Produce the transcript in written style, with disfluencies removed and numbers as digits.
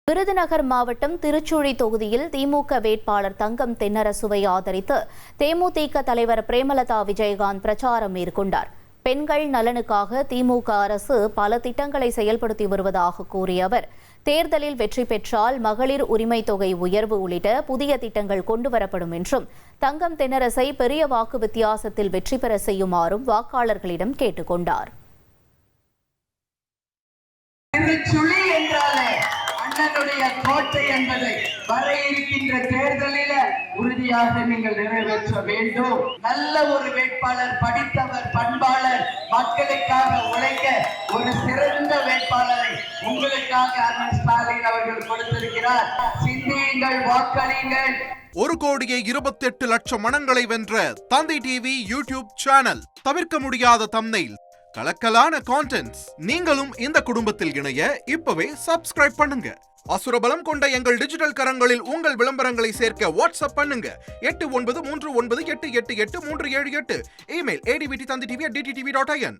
விருதுநகர் மாவட்டம் திருச்சுழி தொகுதியில் திமுக வேட்பாளர் தங்கம் தென்னரசுவை ஆதரித்து தேமுதிக தலைவர் பிரேமலதா விஜயகாந்த் பிரச்சாரம் மேற்கொண்டார். பெண்கள் நலனுக்காக திமுக அரசு பல திட்டங்களை செயல்படுத்தி வருவதாக கூறிய அவர், தேர்தலில் வெற்றி பெற்றால் மகளிர் உரிமை தொகை உயர்வு உள்ளிட்ட புதிய திட்டங்கள் கொண்டுவரப்படும் என்றும், தங்கம் தென்னரசை பெரிய வாக்கு வித்தியாசத்தில் வெற்றி பெற செய்யுமாறும் வாக்காளர்களிடம் கேட்டுக் கொண்டார். கோட்டை என்பதை வர இருக்கின்ற தேர்தலில் உறுதியாக நீங்கள் நிறைவேற்ற வேண்டும். நல்ல ஒரு வேட்பாளர், படித்தவர், பண்பாளர், மக்களுக்காக உழைக்க ஒரு சிறந்த வேட்பாளரை உங்களுக்காக அண்ணன் ஸ்டாலின் அவர்கள் கொடுத்திருக்கிறார். சிந்தியுங்கள், வாக்களியுங்கள். 1,28,00,000 மனங்களை வென்ற தந்தி டிவி யூடியூப் சேனல். தவிர்க்க முடியாத தம்ப்நெயில், கலக்கலான கான்டென்ட்ஸ். நீங்களும் இந்த குடும்பத்தில் இணைய இப்பவே சப்ஸ்கிரைப் பண்ணுங்க. அசுரபலம் கொண்ட எங்கள் டிஜிட்டல் கரங்களில் உங்கள் விளம்பரங்களை சேர்க்க வாட்ஸ்அப் பண்ணுங்க. 8939888838. Email advttv@dttv.in.